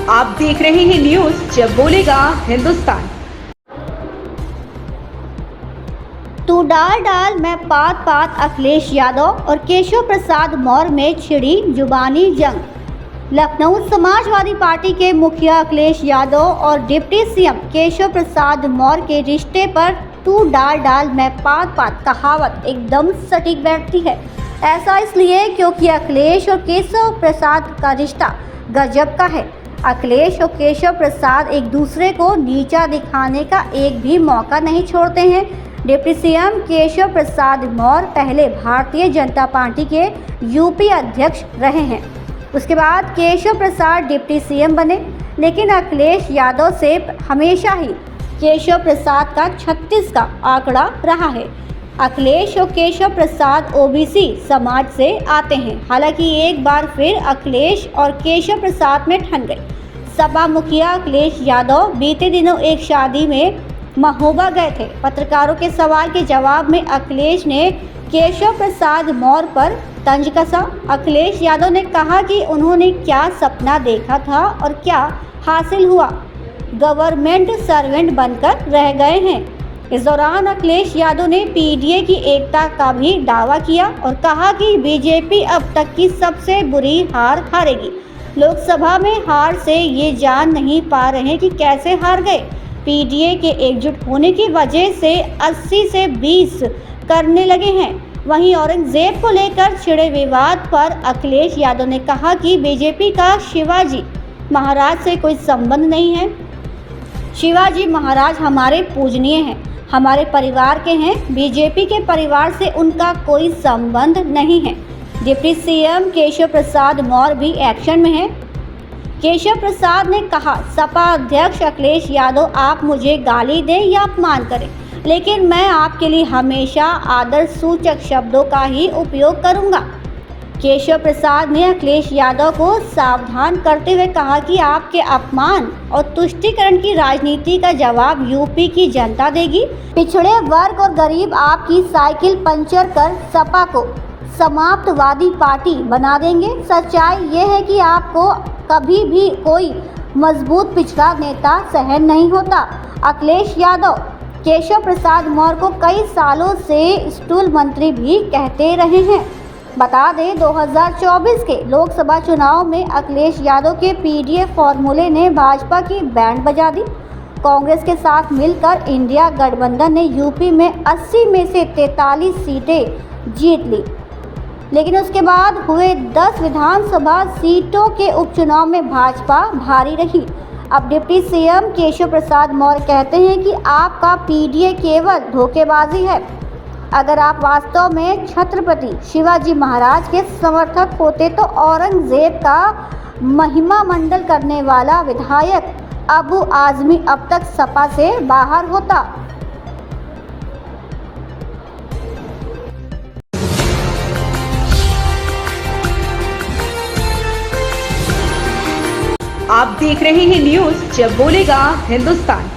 आप देख रहे हैं न्यूज जब बोलेगा हिंदुस्तान। तू डाल डाल मैं पात पात अखिलेश यादव और केशव प्रसाद मौर्य में छिड़ी जुबानी जंग। लखनऊ समाजवादी पार्टी के मुखिया अखिलेश यादव और डिप्टी सीएम केशव प्रसाद मौर्य के रिश्ते पर तू डाल डाल मैं पात पात कहावत एकदम सटीक बैठती है। ऐसा इसलिए क्योंकि अखिलेश और केशव प्रसाद का रिश्ता गजब का है। अखिलेश और केशव प्रसाद एक दूसरे को नीचा दिखाने का एक भी मौका नहीं छोड़ते हैं। डिप्टी सीएम केशव प्रसाद मौर्य पहले भारतीय जनता पार्टी के यूपी अध्यक्ष रहे हैं, उसके बाद केशव प्रसाद डिप्टी सीएम बने, लेकिन अखिलेश यादव से हमेशा ही केशव प्रसाद का 36 का आंकड़ा रहा है। अखिलेश और केशव प्रसाद ओबीसी समाज से आते हैं, हालांकि एक बार फिर अखिलेश और केशव प्रसाद में ठन गए। सपा मुखिया अखिलेश यादव बीते दिनों एक शादी में महोबा गए थे। पत्रकारों के सवाल के जवाब में अखिलेश ने केशव प्रसाद मौर्य पर तंज कसा। अखिलेश यादव ने कहा कि उन्होंने क्या सपना देखा था और क्या हासिल हुआ, गवर्नमेंट सर्वेंट बनकर रह गए हैं। इस दौरान अखिलेश यादव ने पीडीए की एकता का भी दावा किया और कहा कि बीजेपी अब तक की सबसे बुरी हार हारेगी। लोकसभा में हार से ये जान नहीं पा रहे कि कैसे हार गए। पीडीए के एकजुट होने की वजह से 80 से 20 करने लगे हैं। वहीं औरंगजेब को लेकर छिड़े विवाद पर अखिलेश यादव ने कहा कि बीजेपी का शिवाजी महाराज से कोई संबंध नहीं है। शिवाजी महाराज हमारे पूजनीय हैं, हमारे परिवार के हैं, बीजेपी के परिवार से उनका कोई संबंध नहीं है। डिप्टी सीएम केशव प्रसाद मौर्य भी एक्शन में हैं। केशव प्रसाद ने कहा, सपा अध्यक्ष अखिलेश यादव आप मुझे गाली दें या अपमान करें, लेकिन मैं आपके लिए हमेशा आदर सूचक शब्दों का ही उपयोग करूंगा। केशव प्रसाद ने अखिलेश यादव को सावधान करते हुए कहा कि आपके अपमान और तुष्टीकरण की राजनीति का जवाब यूपी की जनता देगी। पिछड़े वर्ग और गरीब आपकी साइकिल पंचर कर सपा को समाप्तवादी पार्टी बना देंगे। सच्चाई ये है कि आपको कभी भी कोई मजबूत पिछड़ा नेता सहन नहीं होता। अखिलेश यादव केशव प्रसाद मौर्य को कई सालों से स्टूल मंत्री भी कहते रहे हैं। बता दें 2024 के लोकसभा चुनाव में अखिलेश यादव के पीडीए फॉर्मूले ने भाजपा की बैंड बजा दी। कांग्रेस के साथ मिलकर इंडिया गठबंधन ने यूपी में 80 में से 43 सीटें जीत ली, लेकिन उसके बाद हुए 10 विधानसभा सीटों के उपचुनाव में भाजपा भारी रही। अब डिप्टी सीएम केशव प्रसाद मौर्य कहते हैं कि आपका पीडीए केवल धोखेबाजी है। अगर आप वास्तव में छत्रपति शिवाजी महाराज के समर्थक होते तो औरंगजेब का महिमा मंडल करने वाला विधायक अबू आजमी अब तक सपा से बाहर होता। आप देख रहे हैं न्यूज जब बोलेगा हिंदुस्तान।